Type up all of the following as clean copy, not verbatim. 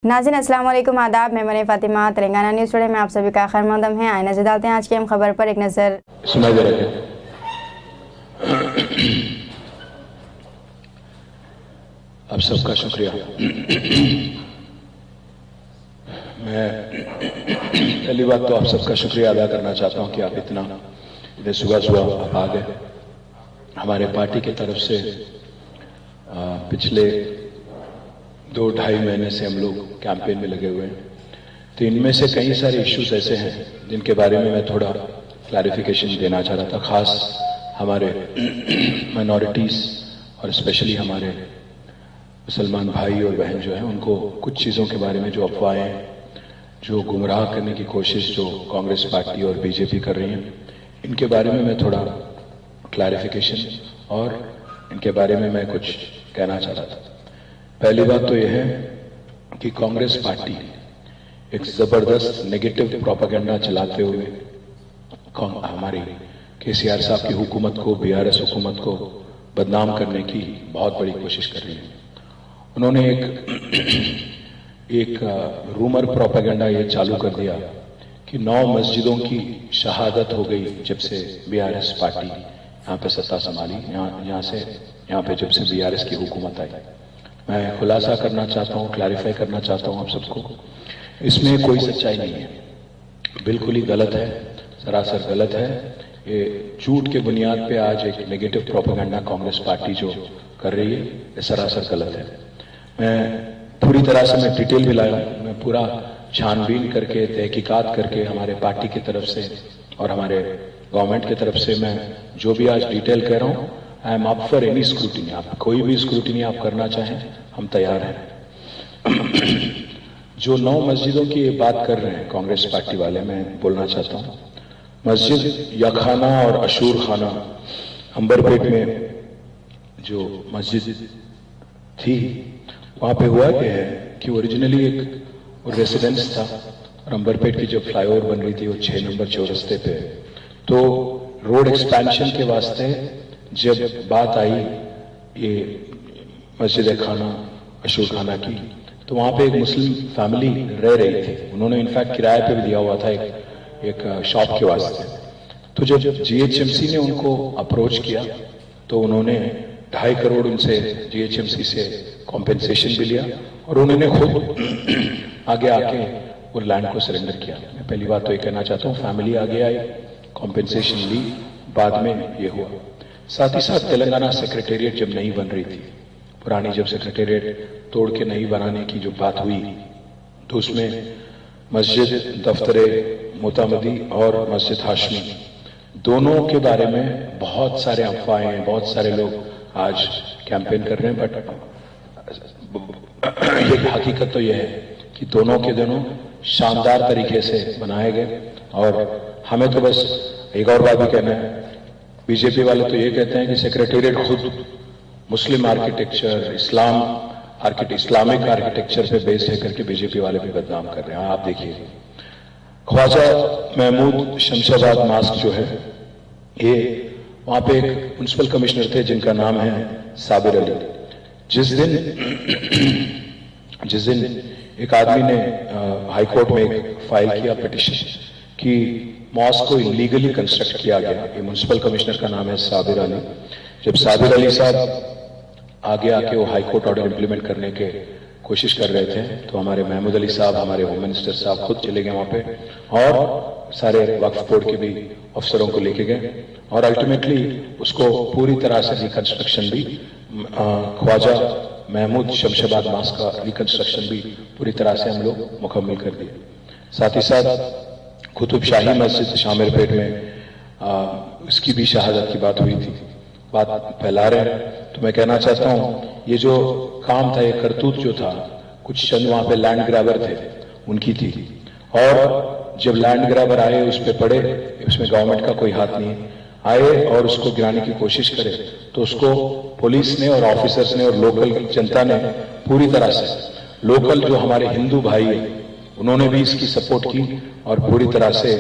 नाज़रीन अस्सलाम वालेकुम, आदाब। मैं मरीम फातिमा, तेलंगाना न्यूज़ टुडे में आप सभी का खैर मकदम है। आइए नजर डालते हैं आज की हम खबर पर एक नज़र। सुनाई दे रहे थे। आप सबका शुक्रिया। मैं पहली बात तो आप सबका शुक्रिया अदा करना चाहता हूं कि आप इतना सुबह सुबह आप आ गए। हमारे पार्टी की तरफ से पिछले 2-2.5 महीने से हम लोग कैंपेन में लगे हुए हैं, तो इनमें से कई सारे इश्यूज ऐसे हैं जिनके बारे में मैं थोड़ा क्लैरिफिकेशन देना चाह रहा था। खास हमारे माइनॉरिटीज़ और स्पेशली हमारे मुसलमान भाई और बहन जो हैं, उनको कुछ चीज़ों के बारे में जो अफवाहें, जो गुमराह करने की कोशिश जो कांग्रेस पार्टी और बीजेपी कर रही हैं, इनके बारे में मैं थोड़ा क्लैरिफिकेशन और इनके बारे में मैं कुछ कहना चाह रहा था। पहली बात तो यह है कि कांग्रेस पार्टी एक जबरदस्त नेगेटिव प्रोपेगेंडा चलाते हुए हमारी केसीआर साहब की हुकूमत को, बीआरएस हुकूमत को बदनाम करने की बहुत बड़ी कोशिश कर रही है। उन्होंने एक रूमर प्रोपेगेंडा ये चालू कर दिया कि 9 मस्जिदों की शहादत हो गई जब से बीआरएस पार्टी यहाँ पे सत्ता संभाली, यहाँ पे जब से बीआरएस की हुकूमत आई। मैं खुलासा करना चाहता हूँ, क्लैरिफाई करना चाहता हूँ आप सबको, इसमें कोई सच्चाई नहीं है, बिल्कुल ही गलत है, सरासर गलत है। ये झूठ के बुनियाद पे आज एक नेगेटिव प्रोपेगेंडा कांग्रेस पार्टी जो कर रही है, ये सरासर गलत है। मैं पूरी तरह से मैं डिटेल भी लाया, मैं पूरा छानबीन करके, तहकीकात करके हमारे पार्टी की तरफ से और हमारे गवर्नमेंट की तरफ से मैं जो भी आज डिटेल कह रहा हूँ, I am up for any scrutiny. आप कोई भी स्क्रूटिनी आप करना चाहें, हम तैयार हैं। जो 9 मस्जिदों की ये बात कर रहे हैं कांग्रेस पार्टी वाले, मैं बोलना चाहता हूँ, मस्जिद यखाना और अशूर खाना अंबरपेट में जो मस्जिद थी, वहाँ पे हुआ क्या है कि ओरिजिनली एक रेसिडेंस था और अंबरपेट की जब फ्लाईओवर बन रही थी वो 6 नंबर चौरस्ते पे, तो रोड एक्सपेंशन के वास्ते जब बात आई ये मस्जिद खाना अशूर खाना की, तो वहाँ पे एक मुस्लिम फैमिली रह रही थी। उन्होंने इनफैक्ट किराए पे भी दिया हुआ था एक शॉप के वास्ते। तो जब जीएचएमसी ने उनको अप्रोच किया तो उन्होंने 2.5 करोड़ उनसे जीएचएमसी से कॉम्पेंसेशन भी लिया और उन्होंने खुद आगे आके वो लैंड को सरेंडर किया। मैं पहली बात तो ये कहना चाहता हूँ, फैमिली आगे आई, कॉम्पेंसेशन ली, बाद में ये हुआ। साथ ही साथ तेलंगाना सेक्रेटेरिएट जब नहीं बन रही थी, पुरानी जब सेक्रेटेरिएट तोड़ के नहीं बनाने की जो बात हुई, तो उसमें मस्जिद दफ्तरे मोतामदी और मस्जिद हाशमी दोनों के बारे में बहुत सारे अफवाहें, बहुत सारे लोग आज कैंपेन कर रहे हैं, बट ये हकीकत तो यह है कि दोनों के दोनों शानदार तरीके से बनाए गए। और हमें तो बस एक और बात भी कहना है, बीजेपी वाले तो ये कहते हैं कि सेक्रेटेरिएट खुद मुस्लिम आर्किटेक्चर, इस्लामिक आर्किटेक्चर पे बेस्ड है करके बीजेपी वाले भी बदनाम कर रहे हैं। आप देखिए, ख्वाजा महमूद शमशाबाद मास्क जो है, ये वहां पे एक म्युनिसिपल कमिश्नर थे जिनका नाम है साबिर अली। जिस दिन एक आदमी ने हाईकोर्ट में एक फाइल किया पिटिशन कि मॉस्क को इलीगली कंस्ट्रक्ट किया गया, ये म्युनिसिपल कमिश्नर का नाम है साबिर अली। जब साबिर अली साहब आगे आके वो हाईकोर्ट ऑर्डर इंप्लीमेंट करने के कोशिश कर रहे थे, तो हमारे महमूद अली साहब, हमारे होम मिनिस्टर साहब खुद चले गए वहां पे और सारे वक्फ बोर्ड के भी अफसरों को लेके गए और अल्टीमेटली उसको पूरी तरह से रिकंस्ट्रक्शन भी, ख्वाजा महमूद शमशाबाद मास्क का रिकंस्ट्रक्शन भी पूरी तरह से हम लोग मुकम्मल कर दिए। साथ ही साथ कुतुब शाही मस्जिद शामिरपेट में उसकी भी शहादत की बात हुई थी, बात फैला रहे हैं। तो मैं कहना चाहता हूं, ये जो काम था, ये करतूत जो था, कुछ चंद वहां पे लैंड ग्रैबर थे उनकी थी, और जब लैंड ग्रैबर आए उस पे पड़े, उसमें गवर्नमेंट का कोई हाथ नहीं, आए और उसको गिराने की कोशिश करे, तो उसको पुलिस ने और ऑफिसर्स ने और लोकल जनता ने पूरी तरह से, लोकल जो हमारे हिंदू भाई है उन्होंने भी इसकी सपोर्ट की और पूरी तरह से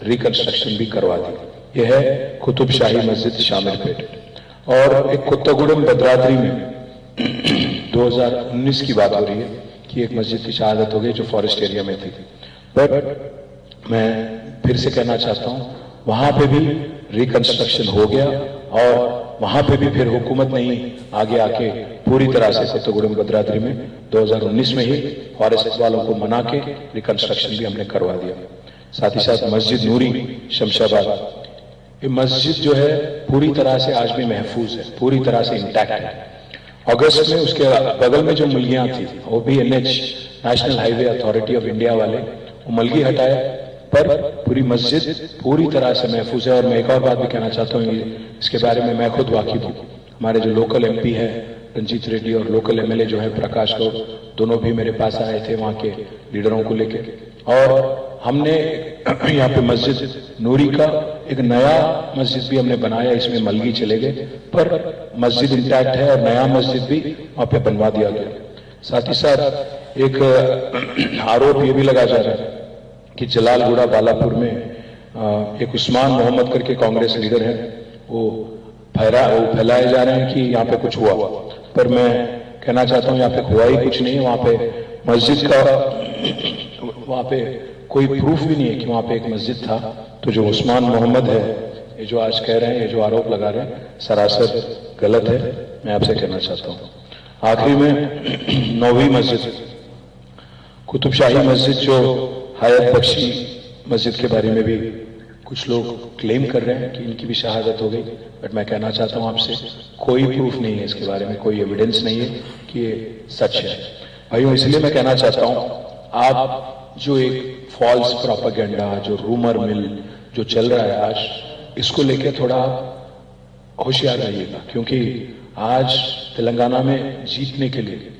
रिकंस्ट्रक्शन भी करवा दी। यह है कुतुब शाही मस्जिद शामिरपेट। और एक कुत्तागुड़म भद्राद्री में 2019 की बात हो रही है कि एक मस्जिद की शहादत हो गई जो फॉरेस्ट एरिया में थी। बट मैं फिर से कहना चाहता हूँ, वहां पे भी रिकंस्ट्रक्शन हो गया और वहां पे भी फिर हुकूमत ने ही आगे आके पूरी तरह से कोत्तागुडेम भद्राद्री में 2019 में ही फॉरेस्ट वालों को मना के रिकंस्ट्रक्शन भी हमने करवा दिया। साथ ही साथ मस्जिद नूरी शमशाबाद, ये मस्जिद जो है पूरी तरह से आज भी महफूज है, पूरी तरह से इंटैक्ट है। अगस्त में उसके बगल में जो मलगियां थी वो भी NH national highway authority of India वाले वो मलगी हटाए, पर पूरी मस्जिद पूरी तरह से महफूज है। और मैं एक और बात भी कहना चाहता हूँ, इसके बारे में मैं खुद वाकिफ हूँ। हमारे जो लोकल MP है रंजीत रेड्डी और लोकल MLA जो है प्रकाश गौड़, दोनों भी मेरे पास आए थे वहां के लीडरों को लेके, और हमने यहाँ पे मस्जिद नूरी का एक नया मस्जिद भी हमने बनाया। इसमें मलगी चले गए पर मस्जिद इंटैक्ट है और नया मस्जिद भी वहां पे बनवा दिया गया। साथ ही साथ एक आरोप ये भी लगा जा रहा है कि जलालगुड़ा बालापुर में एक उस्मान मोहम्मद करके कांग्रेस लीडर है, वो फैलाए जा रहे हैं कि यहाँ पे कुछ हुआ, पर मैं कहना चाहता हूँ यहाँ पे हुआ ही कुछ नहीं है। वहां पे मस्जिद का वहां पे कोई प्रूफ भी नहीं है कि वहां पे एक मस्जिद था। तो जो उस्मान मोहम्मद है, ये जो आज कह रहे हैं, ये जो आरोप लगा रहे हैं, सरासर गलत है। मैं आपसे कहना चाहता हूँ आखिरी में 9वीं मस्जिद कुतुब शाही मस्जिद जो हयात बख्शी मस्जिद के बारे में भी कुछ लोग क्लेम कर रहे हैं कि इनकी भी शहादत हो गई, बट मैं कहना चाहता हूं आपसे कोई प्रूफ नहीं है इसके बारे में, कोई एविडेंस नहीं है कि ये सच है। भाइयों, इसलिए मैं कहना चाहता हूं, आप जो एक फॉल्स प्रोपेगेंडा, जो रूमर मिल जो चल रहा है आज, इसको लेके थोड़ा होशियार रहिएगा, क्योंकि आज तेलंगाना में जीतने के लिए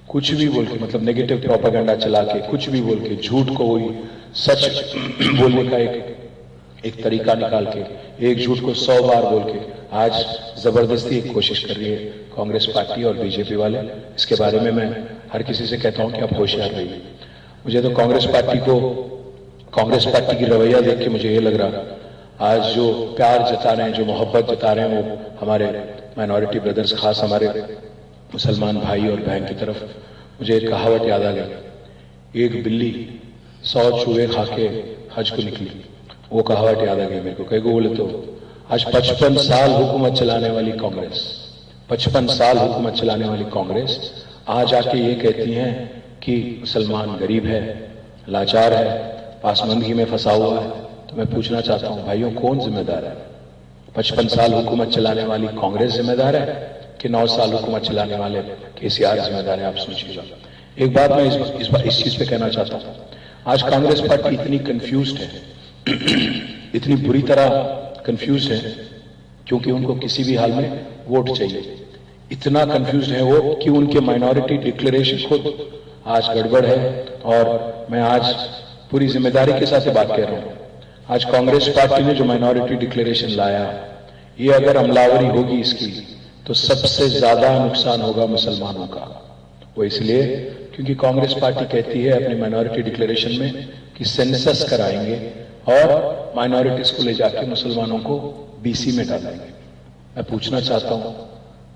कुछ भी बोल के, मतलब नेगेटिव प्रोपेगेंडा चला के, कुछ भी बोल के, झूठ को वही सच बोलने का एक तरीका निकाल के, एक झूठ को 100 बार बोल के आज जबरदस्ती एक कोशिश कर रही है कांग्रेस पार्टी और बीजेपी वाले। इसके बारे में मैं हर किसी से कहता हूं कि आप होशियार रहिए। मुझे तो कांग्रेस पार्टी की रवैया देख के मुझे ये लग रहा, आज जो प्यार जता रहे हैं, जो मोहब्बत जता रहे हैं, वो हमारे माइनॉरिटी ब्रदर्स, खास हमारे मुसलमान भाई और बहन की तरफ, मुझे एक कहावत याद आ गई, एक बिल्ली 100 चूहे खा के हज को निकली। वो कहावत याद आ गई मेरे को। कई को बोले तो आज 55 साल हुकूमत चलाने वाली कांग्रेस, 55 साल हुकूमत चलाने वाली कांग्रेस आज आके ये कहती हैं कि मुसलमान गरीब है, लाचार है, पासमंदगी में फंसा हुआ है। तो मैं पूछना चाहता हूं भाइयों, कौन जिम्मेदार है? 55 साल हुकूमत चलाने वाली कांग्रेस जिम्मेदार है कि 9 साल हुकूमत चलाने वाले KCR जिम्मेदार है? आप सोचिएगा। एक बात मैं इस चीज पे कहना चाहता हूं, आज कांग्रेस पार्टी इतनी कंफ्यूज्ड है, इतनी बुरी तरह कंफ्यूज है, क्योंकि उनको किसी भी हाल में वोट चाहिए। इतना कंफ्यूज है वो कि उनके माइनॉरिटी डिक्लेरेशन खुद आज गड़बड़ है। और मैं आज पूरी जिम्मेदारी के साथ बात कह रहा हूं, आज कांग्रेस पार्टी ने जो माइनॉरिटी डिक्लेरेशन लाया, ये अगर अमलावरी होगी इसकी, तो सबसे ज्यादा नुकसान होगा मुसलमानों का। वो इसलिए क्योंकि कांग्रेस पार्टी कहती है अपनी माइनॉरिटी डिक्लेरेशन में कि सेंसस कराएंगे और माइनॉरिटीज को ले जाके मुसलमानों को BC में डालेंगे। मैं पूछना चाहता हूं,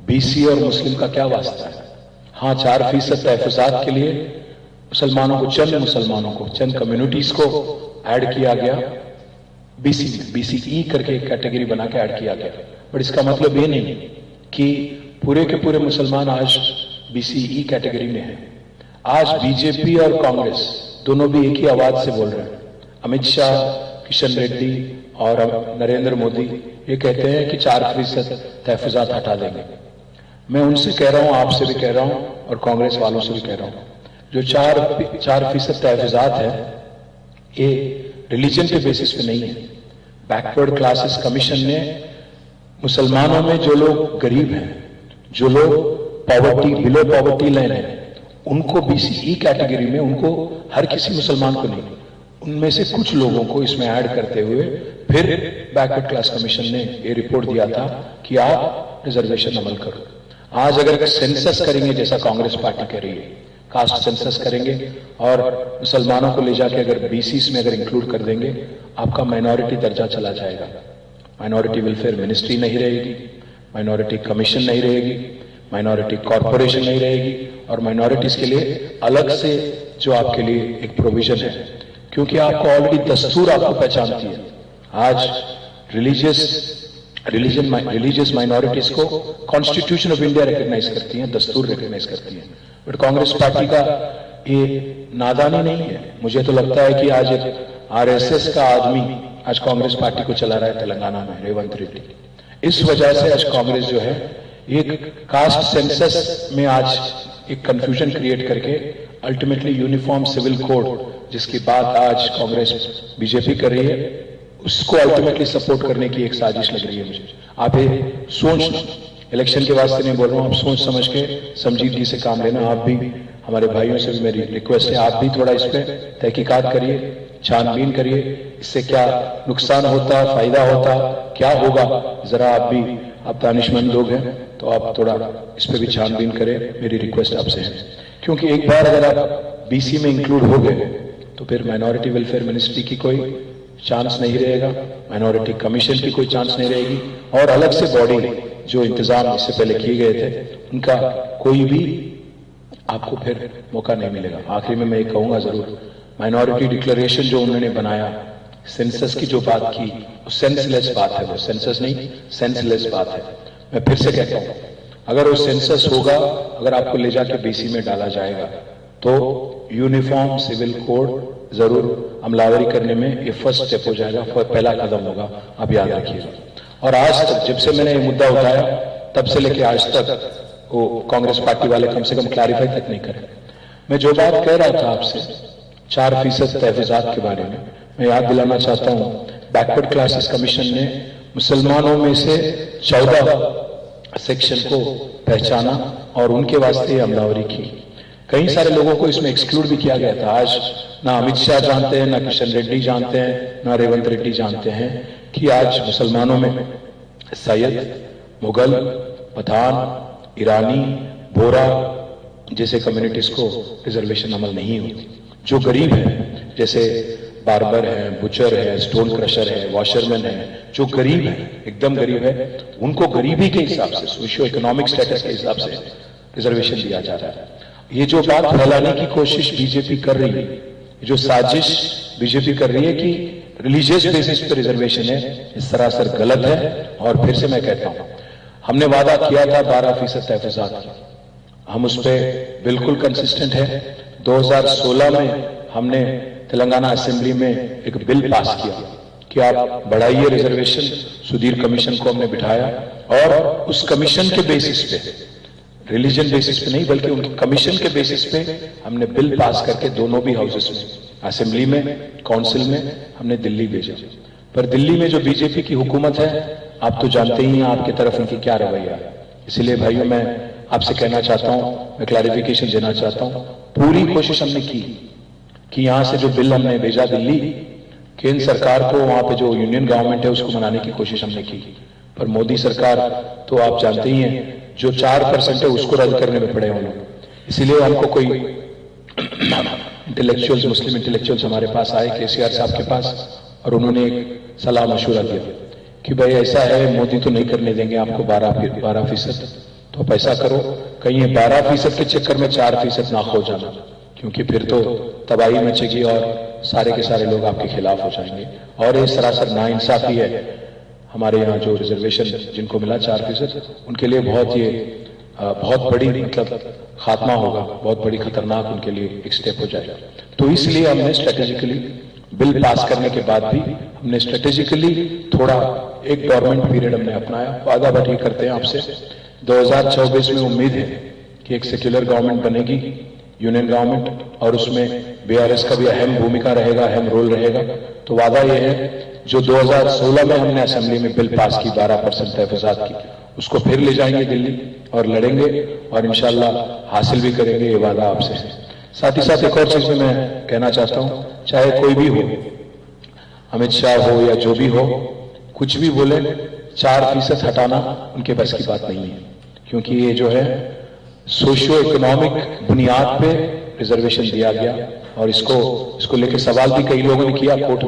BC और मुस्लिम का क्या वास्ता है? हाँ, 4% तहफुजात के लिए मुसलमानों को, चंद कम्युनिटीज को ऐड किया गया BC में, BCE करके एक कैटेगरी बना के ऐड किया गया। बट इसका मतलब ये नहीं कि पूरे के पूरे मुसलमान आज BCE कैटेगरी में है। आज बीजेपी और कांग्रेस दोनों भी एक ही आवाज से बोल रहे हैं। अमित शाह, किशन रेड्डी और नरेंद्र मोदी ये कहते हैं कि 4% तहफुजात हटा देंगे। मैं उनसे कह रहा हूं, आपसे भी कह रहा हूं और कांग्रेस वालों से भी कह रहा हूं, जो 4% तहफुजात है, ये रिलीजन के बेसिस पे नहीं है। बैकवर्ड क्लासेस कमीशन ने मुसलमानों में जो लोग गरीब हैं, जो लोग पॉवर्टी, बिलो पॉवर्टी लाइन है, उनको BCE कैटेगरी में, उनको हर किसी मुसलमान को नहीं, उनमें से कुछ लोगों को इसमें ऐड करते हुए फिर बैकवर्ड क्लास कमीशन ने ये रिपोर्ट दिया था कि आप रिजर्वेशन अमल करो। आज अगर सेंसस करेंगे, जैसा कांग्रेस पार्टी कह रही है, कास्ट सेंसस करेंगे और मुसलमानों को ले जाके अगर BCs में अगर इंक्लूड कर देंगे, आपका माइनॉरिटी दर्जा चला जाएगा। माइनॉरिटी वेलफेयर मिनिस्ट्री नहीं रहेगी, माइनॉरिटी कमीशन नहीं रहेगी, माइनॉरिटी कॉरपोरेशन नहीं रहेगी और माइनॉरिटीज के लिए अलग से जो आपके लिए एक प्रोविजन है, क्योंकि आपको ऑलरेडी दस्तूर आपको पहचानती है। आज रिलीजियस माइनॉरिटीज को कॉन्स्टिट्यूशन ऑफ इंडिया रिकॉग्नाइज करती है, दस्तूर रिकॉग्नाइज करती है। बट कांग्रेस पार्टी का ये नादानी नहीं है। मुझे तो लगता है कि आज एक आरएसएस का आदमी आज कांग्रेस पार्टी को चला रहा है तेलंगाना में, रेवंत रेड्डी। इस वजह से आज कांग्रेस जो है एक कास्ट सेंसस में आज एक कंफ्यूजन क्रिएट करके अल्टीमेटली यूनिफॉर्म सिविल कोड, जिसकी बात आज कांग्रेस बीजेपी कर रही है, उसको अल्टीमेटली सपोर्ट करने की एक साजिश लग रही है मुझे। आप ये सोच, इलेक्शन के वास्ते नहीं बोल रहा हूं, आप सोच समझ के संजीदगी से काम लेना। आप भी, हमारे भाइयों से भी मेरी रिक्वेस्ट है, आप भी थोड़ा इस पे तहकीकात करिए, छानबीन करिए, इससे क्या नुकसान होता, फायदा होता, क्या होगा, जरा आप भी, आप दानिशमंद लोग हैं तो आप थोड़ा इस पे भी छानबीन करें, मेरी रिक्वेस्ट आपसे है। क्योंकि एक बार अगर आप बीसी में इंक्लूड हो गए तो फिर माइनॉरिटी वेलफेयर मिनिस्ट्री की कोई चांस नहीं रहेगा, माइनॉरिटी कमीशन की कोई चांस नहीं रहेगी, और अलग से बॉडी जो इंतजाम इससे पहले किए गए थे उनका कोई भी आपको फिर मौका नहीं मिलेगा। आखिर में मैं ये कहूंगा जरूर, माइनॉरिटी डिक्लेरेशन जो उन्होंने बनाया, सेंसस की जो बात की, वो सेंसलेस बात है, वो सेंसस नहीं सेंसलेस बात है। मैं फिर से कहता हूं, अगर वो सेंसस होगा, अगर आपको ले जाके बीसी में डाला जाएगा तो यूनिफॉर्म सिविल कोड जरूर अमलावरी करने में ये फर्स्ट स्टेप हो जाएगा, पहला कदम होगा, आप याद रखिएगा। और आज तक जब से मैंने ये मुद्दा उठाया तब से लेके आज तक वो कांग्रेस पार्टी वाले कम से कम क्लैरिफाई तक नहीं करे। मैं जो बात कह रहा था आपसे 4% तहफात के बारे में, मैं याद दिलाना चाहता हूं, बैकवर्ड क्लासेस कमीशन ने मुसलमानों में से 14 सेक्शन को पहचाना और उनके वास्ते अमलावरी की। कई सारे लोगों को इसमें एक्सक्लूड भी किया गया था। आज ना अमित शाह जानते हैं, ना किशन रेड्डी जानते हैं, ना रेवंत रेड्डी जानते हैं कि आज मुसलमानों में सैयद, मुगल, पठान, ईरानी, बोरा जैसे कम्युनिटीज को रिजर्वेशन अमल नहीं होती। जो गरीब है, जैसे बार्बर है, बुचर है, स्टोन क्रशर है, वॉशरमैन है, जो गरीब है, एकदम गरीब है, उनको गरीबी के हिसाब से, सोशियो इकोनॉमिक स्टेटस के हिसाब से रिजर्वेशन दिया जा रहा है। ये जो बात फैलाने की कोशिश बीजेपी कर रही है, जो साजिश बीजेपी कर रही है कि रिलीजियस बेसिस पर रिजर्वेशन है, ये सरासर गलत है। और फिर से मैं कहता हूं, हमने वादा किया था 12% तहफात की, हम उस पर बिल्कुल कंसिस्टेंट है। 2016 में हमने तेलंगाना असेंबली में एक बिल पास किया कि आप बढ़ाइए रिजर्वेशन, सुधीर कमीशन को हमने बिठाया और उस कमीशन के बेसिस पे, रिलीजन बेसिस पे नहीं बल्कि उनके कमीशन के बेसिस पे हमने बिल पास करके दोनों भी हाउसेस में, असेंबली में, काउंसिल में हमने दिल्ली भेजा। पर दिल्ली में जो बीजेपी की हुकूमत है, आप तो जानते ही हैं आपकी तरफ उनकी क्या रवैया है। इसलिए भाइयों, मैं आपसे कहना चाहता हूं, मैं क्लैरिफिकेशन देना चाहता हूं, पूरी कोशिश हमने की कि यहां से जो बिल हमने भेजा दिल्ली, केंद्र सरकार को, वहां पे जो यूनियन गवर्नमेंट है उसको मनाने की कोशिश हमने की। पर मोदी सरकार तो आप जानते ही हैं, जो 4% है उसको रद्द करने में पड़े हम लोग। इसीलिए हमको कोई इंटेलेक्चुअल्स, मुस्लिम इंटेलेक्चुअल्स हमारे पास आए, केसीआर साहब के पास, और उन्होंने एक सलाह मशूरा दिया कि भाई ऐसा है, मोदी तो नहीं करने देंगे आपको 12%, तो आप ऐसा करो, कहीं 12% के चक्कर में 4% ना हो जाना, क्योंकि फिर तो तबाही मचेगी और सारे के सारे लोग आपके खिलाफ हो जाएंगे। और ये सरासर नाइंसाफी है। हमारे यहाँ जो रिजर्वेशन जिनको मिला 4%, उनके लिए बहुत बड़ी मतलब खात्मा होगा, बहुत बड़ी खतरनाक उनके लिए एक स्टेप हो जाएगा। तो इसलिए हमने स्ट्रेटेजिकली बिल पास करने के बाद भी हमने स्ट्रेटेजिकली थोड़ा एक गवर्नमेंट पीरियड हमने अपनाया। वादा बात ये करते हैं आपसे, 2024 में उम्मीद है कि एक सेक्युलर गवर्नमेंट बनेगी, यूनियन गवर्नमेंट, और उसमें बीआरएस का भी अहम भूमिका रहेगा, अहम रोल रहेगा। तो वादा यह है, जो 2016 में हमने असेंबली में बिल पास की 12% तहफात की, उसको फिर ले जाएंगे दिल्ली और लड़ेंगे और इंशाल्लाह हासिल भी करेंगे, ये वादा आपसे है। साथ ही साथ एक और चीज मैं कहना चाहता हूं, चाहे कोई भी हो, अमित शाह हो या जो भी हो, कुछ भी बोले, 4% हटाना उनके बस की बात नहीं है, क्योंकि ये जो है सोशियो इकोनॉमिक बुनियाद पे रिजर्वेशन दिया गया। और इसको लेकर सवाल भी कई लोगों ने किया, कोर्ट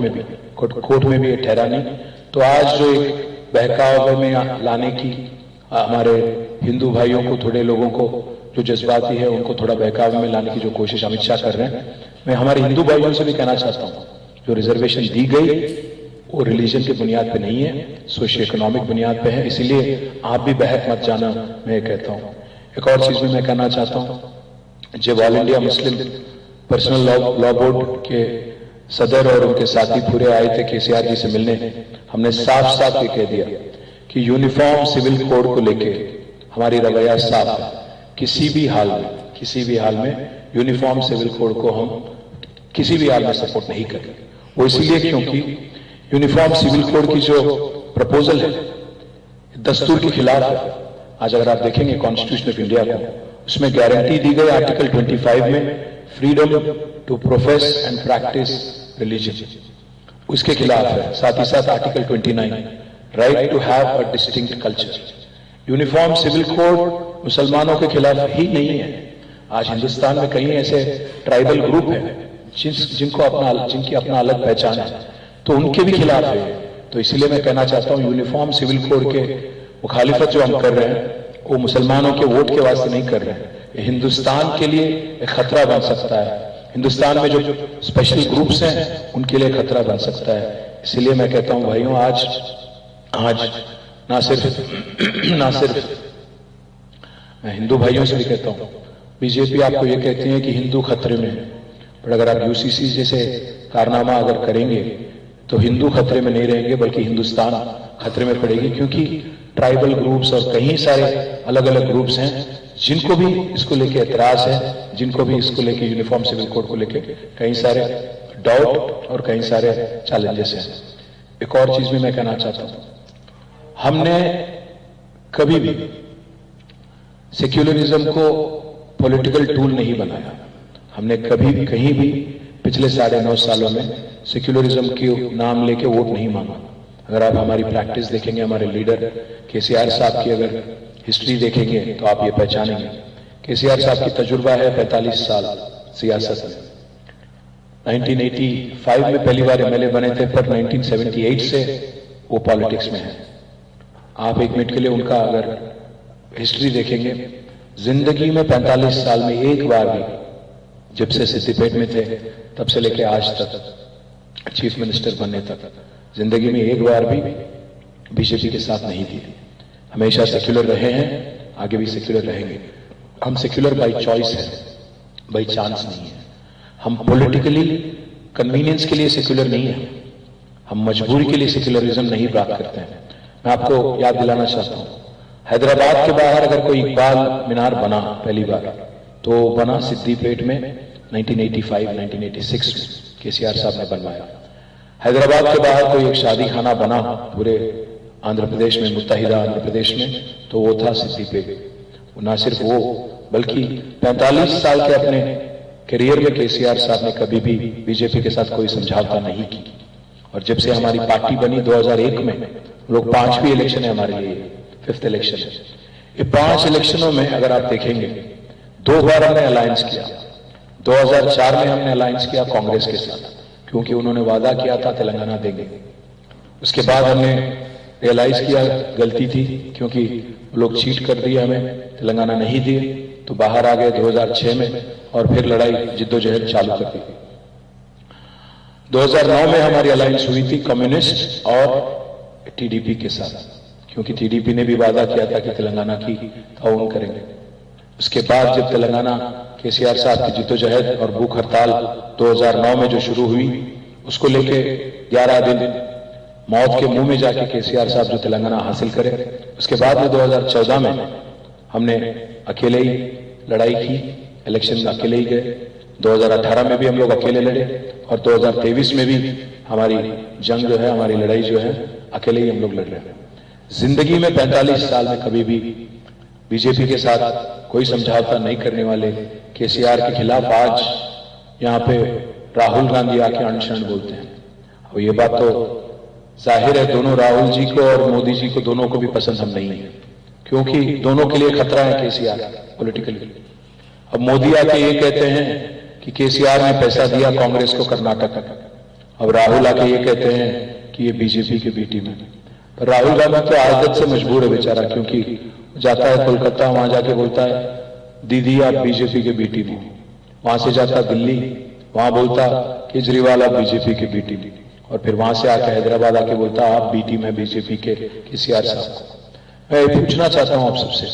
में भी ये ठहरा नहीं। तो आज जो एक बहकावे में लाने की हमारे हिंदू भाइयों को, थोड़े लोगों को जो जज्बाती है उनको थोड़ा बहकावे में लाने की जो कोशिश अमित शाह कर रहे हैं, मैं हमारे हिंदू भाइयों से भी कहना चाहता हूं, जो रिजर्वेशन दी गई वो रिलीजन की बुनियाद पे नहीं है, सोशियो इकोनॉमिक बुनियाद पे है, इसीलिए आप भी बहक मत जाना, मैं ये कहता हूं। एक और चीज भी मैं कहना चाहता हूं, जब all India Muslim personal law board के सदर और उनके साथी पूरे आए थे केसीआर जी से मिलने, हमने साफ साफ ये कह दिया कि यूनिफॉर्म सिविल कोड को लेके हमारी रवैया साफ है, किसी भी हाल में यूनिफॉर्म सिविल कोड को हम किसी भी हाल में सपोर्ट नहीं करेंगे। वो इसलिए क्योंकि यूनिफॉर्म सिविल कोड की जो प्रपोजल है दस्तूर के खिलाफ है। आज अगर आप देखेंगे कॉन्स्टिट्यूशन ऑफ इंडिया को, उसमें गारंटी दी गई आर्टिकल 25 में, freedom to profess and practise religion, उसके खिलाफ है। साथ ही साथ article 29, right to have a distinct culture. Uniform civil code मुसलमानों के खिलाफ ही नहीं है। आज हिंदुस्तान में कई ऐसे ट्राइबल ग्रुप हैं जिनकी अपना अलग पहचान है, तो उनके भी खिलाफ है। तो इसलिए मैं कहना चाहता हूं, यूनिफॉर्म सिविल कोड के मुखालिफत जो हम कर रहे हैं वो मुसलमानों के वोट के वास्ते नहीं कर रहे हैं, ये हिंदुस्तान के लिए एक खतरा बन सकता है। हिंदुस्तान में जो स्पेशल ग्रुप्स हैं उनके लिए खतरा बन सकता है। इसलिए मैं कहता हूं भाइयों, आज ना सिर्फ मैं हिंदू भाइयों से भी कहता हूं, बीजेपी आपको ये कहती है कि हिंदू खतरे में है, पर अगर आप यूसीसी जैसे कारनामा अगर करेंगे तो हिंदू खतरे में नहीं रहेंगे बल्कि हिंदुस्तान खतरे में पड़ेगी, क्योंकि ट्राइबल ग्रुप्स और कई सारे अलग अलग ग्रुप्स हैं जिनको भी इसको लेके एतराज है, जिनको भी इसको लेके यूनिफॉर्म सिविल कोड को लेके कई सारे डाउट और कई सारे चैलेंजेस हैं। एक और चीज भी मैं कहना चाहता हूं, हमने कभी भी सेक्युलरिज्म को पॉलिटिकल टूल नहीं बनाया। हमने कभी कहीं भी पिछले 9.5 सालों में सेक्युलरिज्म के नाम लेके वोट नहीं मांगा। अगर आप हमारी प्रैक्टिस देखेंगे, हमारे लीडर केसीआर साहब की अगर हिस्ट्री देखेंगे तो आप ये पहचानेंगे। केसीआर साहब की तजुर्बा है 45 साल सियासत में। 1985 में पहली बार एमएलए बने थे, पर 1978 से वो पॉलिटिक्स में है। आप एक मिनट के लिए उनका अगर हिस्ट्री देखेंगे, जिंदगी में 45 साल में एक बार भी, जब से सिद्दीपेट में थे तब से लेके आज तक चीफ मिनिस्टर बनने तक, जिंदगी में एक बार भी बीजेपी के साथ नहीं दिए। हमेशा सेक्युलर रहे हैं, आगे भी सेक्युलर रहेंगे। हम सेक्युलर बाय चॉइस है, बाय चांस नहीं है। हम पॉलिटिकली कन्वीनियंस के लिए सेक्युलर नहीं है, हम मजबूरी के लिए सेक्युलरिज्म नहीं बात करते हैं। मैं आपको याद दिलाना चाहता हूं, हैदराबाद के बाहर अगर कोई इकबाल मीनार बना पहली बार, तो बना सिद्दीपेट में 1985-1986 में केसीआर साहब ने बनवाया। हैदराबाद के बाहर कोई एक शादी खाना बना पूरे आंध्र प्रदेश में, मुत्तहिदा आंध्र प्रदेश में, तो वो था सिद्दीपेट। ना सिर्फ वो, बल्कि 45 साल के अपने करियर में केसीआर साहब ने कभी भी बीजेपी के साथ कोई समझौता नहीं की। और जब से हमारी पार्टी बनी 2001 में, लोग 5वीं इलेक्शन है हमारे लिए, 5th इलेक्शन है। ये 5 इलेक्शनों में अगर आप देखेंगे, 2 बार हमने अलायंस किया। 2004 में हमने अलायंस किया कांग्रेस के साथ, क्योंकि उन्होंने वादा किया था तेलंगाना देंगे। उसके बाद हमने रियलाइज किया गलती थी, क्योंकि लोग चीट कर दिए, हमें तेलंगाना नहीं दिए, तो बाहर आ गए 2006 में, और फिर लड़ाई जिद्दोजहद चालू कर दी। 2009 में हमारी अलायंस हुई थी कम्युनिस्ट और टीडीपी के साथ, क्योंकि टीडीपी ने भी वादा किया था कि तेलंगाना की ताउन करेंगे। उसके बाद जब तेलंगाना केसीआर साहब की जिद्दोजहद और भूख हड़ताल 2009 में जो शुरू हुई, उसको लेके 11 दिन मौत के मुंह में जाके केसीआर साहब जो तेलंगाना हासिल करे। उसके बाद में 2014 में हमने अकेले ही लड़ाई की, इलेक्शन में अकेले ही गए। 2018 में भी हम लोग अकेले लड़े, और 2023 में भी हमारी जंग जो है, हमारी लड़ाई जो है, अकेले ही हम लोग लड़ रहे हैं। जिंदगी में 45 साल में कभी भी बीजेपी के साथ कोई समझौता नहीं करने वाले केसीआर के खिलाफ आज यहाँ पे राहुल गांधी आके अनशन बोलते हैं। और ये बात तो जाहिर है, दोनों राहुल जी को और मोदी जी को, दोनों को भी पसंद हम नहीं है, क्योंकि दोनों के लिए खतरा है केसीआर पॉलिटिकली। अब मोदी आके ये कहते हैं कि केसीआर ने पैसा दिया कांग्रेस को कर्नाटक में, अब राहुल आके ये कहते हैं कि ये बीजेपी के बी टीम है। पर राहुल गांधी तो आदत से मजबूर है बेचारा, क्योंकि जाता है कोलकाता, वहां जाके बोलता है दीदी आप बीजेपी के बी टीम हो। वहां से जाता दिल्ली, वहां बोलता केजरीवाल आप बीजेपी के बी टीम, और फिर वहां से आके हैदराबाद आके बोलता आप बी टीम है बीजेपी के केसीआर साहब को। मैं पूछना चाहता हूं आप सबसे,